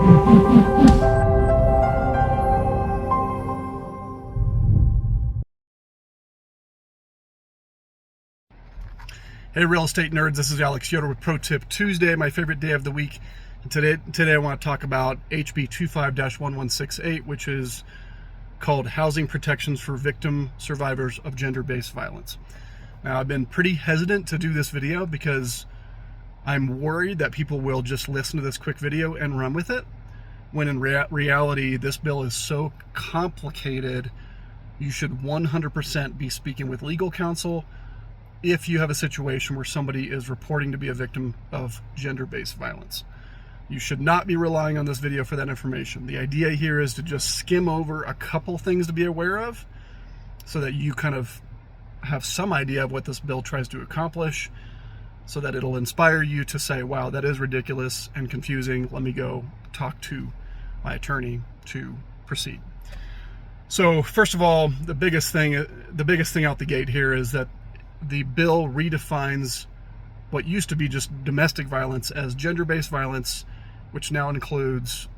Hey real estate nerds, this is Alex Yoder with Pro Tip Tuesday, my favorite day of the week. And today I want to talk about HB 25-1168, which is called Housing Protections for Victim Survivors of Gender-Based Violence. Now, I've been pretty hesitant to do this video because I'm worried that people will just listen to this quick video and run with it, when in reality this bill is so complicated. You should 100% be speaking with legal counsel if you have a situation where somebody is reporting to be a victim of gender-based violence. You should not be relying on this video for that information. The idea here is to just skim over a couple things to be aware of so that you kind of have some idea of what this bill tries to accomplish, so that it'll inspire you to say, wow, that is ridiculous and confusing. Let me go talk to my attorney to proceed. So first of all, the biggest thing out the gate here is that the bill redefines what used to be just domestic violence as gender-based violence, which now includes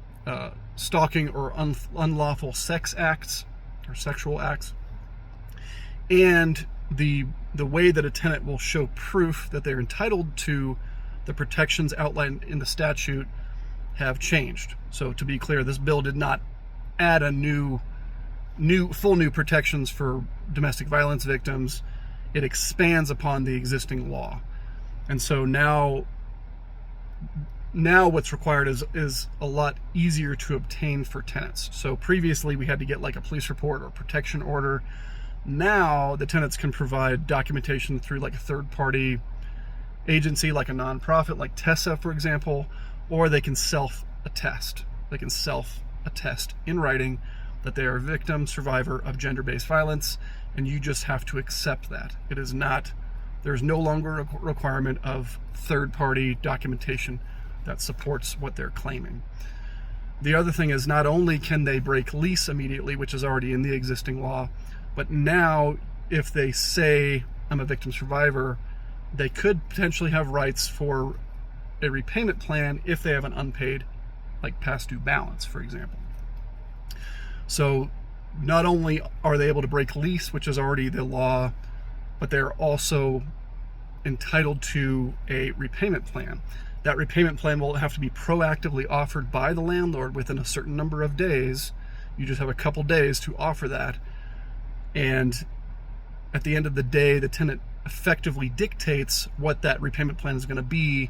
stalking or unlawful sex acts or sexual acts. And the way that a tenant will show proof that they're entitled to the protections outlined in the statute have changed. So to be clear, this bill did not add a full new protections for domestic violence victims. It expands upon the existing law. And so now what's required is a lot easier to obtain for tenants. So previously we had to get like a police report or protection order. Now the tenants can provide documentation through like a third-party agency, like a nonprofit like TESA, for example, or they can self-attest. They can self-attest in writing that they are a victim, survivor of gender-based violence, and you just have to accept that. There's no longer a requirement of third-party documentation that supports what they're claiming. The other thing is, not only can they break lease immediately, which is already in the existing law, but now if they say, I'm a victim survivor, they could potentially have rights for a repayment plan if they have an unpaid, like past due balance, for example. So not only are they able to break lease, which is already the law, but they're also entitled to a repayment plan. That repayment plan will have to be proactively offered by the landlord within a certain number of days. You just have a couple days to offer that. And at the end of the day, the tenant effectively dictates what that repayment plan is going to be,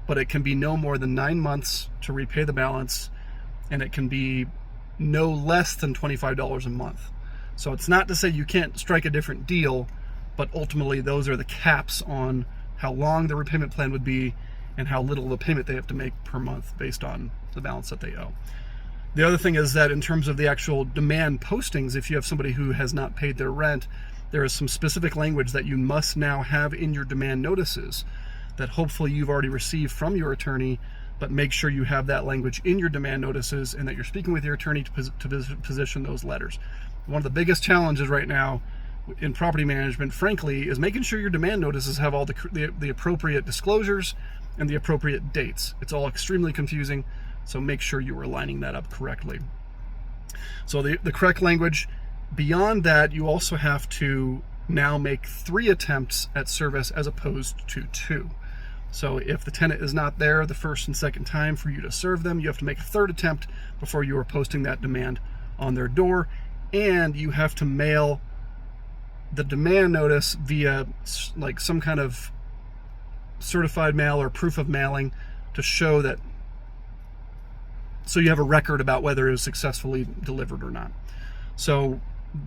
but it can be no more than 9 months to repay the balance, and it can be no less than $25 a month. So it's not to say you can't strike a different deal, but ultimately those are the caps on how long the repayment plan would be and how little of a payment they have to make per month based on the balance that they owe. The other thing is that in terms of the actual demand postings, if you have somebody who has not paid their rent, there is some specific language that you must now have in your demand notices that hopefully you've already received from your attorney, but make sure you have that language in your demand notices and that you're speaking with your attorney to position those letters. One of the biggest challenges right now in property management, frankly, is making sure your demand notices have all the appropriate disclosures and the appropriate dates. It's all extremely confusing, so make sure you are lining that up correctly. So the correct language. Beyond that, you also have to now make 3 attempts at service as opposed to 2. So if the tenant is not there the first and second time for you to serve them, you have to make a 3rd attempt before you are posting that demand on their door, and you have to mail the demand notice via like some kind of certified mail or proof of mailing to show that, so you have a record about whether it was successfully delivered or not. So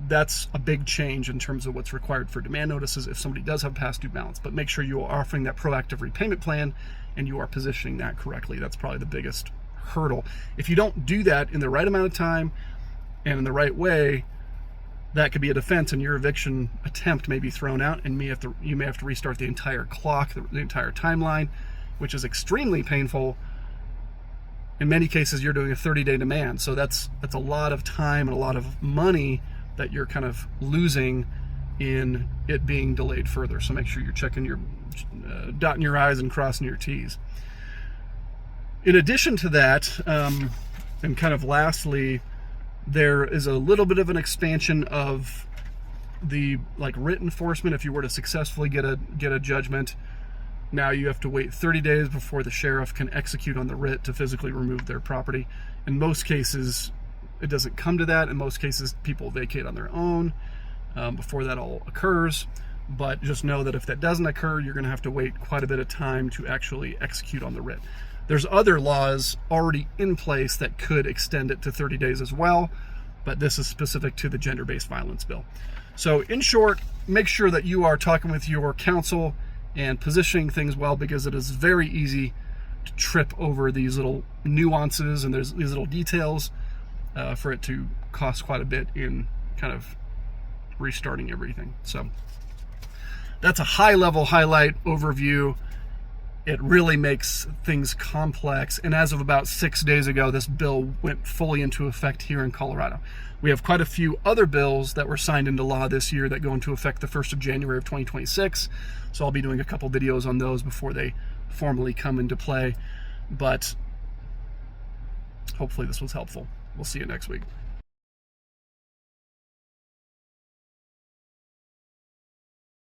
that's a big change in terms of what's required for demand notices if somebody does have past due balance. But make sure you are offering that proactive repayment plan and you are positioning that correctly. That's probably the biggest hurdle. If you don't do that in the right amount of time and in the right way, that could be a defense, and your eviction attempt may be thrown out, and you may have to restart the entire clock, the entire timeline, which is extremely painful. In many cases, you're doing a 30-day demand, so that's a lot of time and a lot of money that you're kind of losing in it being delayed further. So make sure you're checking your dotting your I's and crossing your T's. In addition to that, And kind of lastly, there is a little bit of an expansion of the writ enforcement. If you were to successfully get a judgment, now you have to wait 30 days before the sheriff can execute on the writ to physically remove their property. In most cases, it doesn't come to that. In most cases, people vacate on their own before that all occurs. But just know that if that doesn't occur, you're going to have to wait quite a bit of time to actually execute on the writ. There's other laws already in place that could extend it to 30 days as well, but this is specific to the gender-based violence bill. So in short, make sure that you are talking with your counsel and positioning things well, because it is very easy to trip over these little nuances and there's these little details for it to cost quite a bit in kind of restarting everything. So that's a high-level highlight overview. It really makes things complex. And as of about 6 days ago, this bill went fully into effect here in Colorado. We have quite a few other bills that were signed into law this year that go into effect the 1st of January of 2026. So I'll be doing a couple videos on those before they formally come into play. But hopefully this was helpful. We'll see you next week.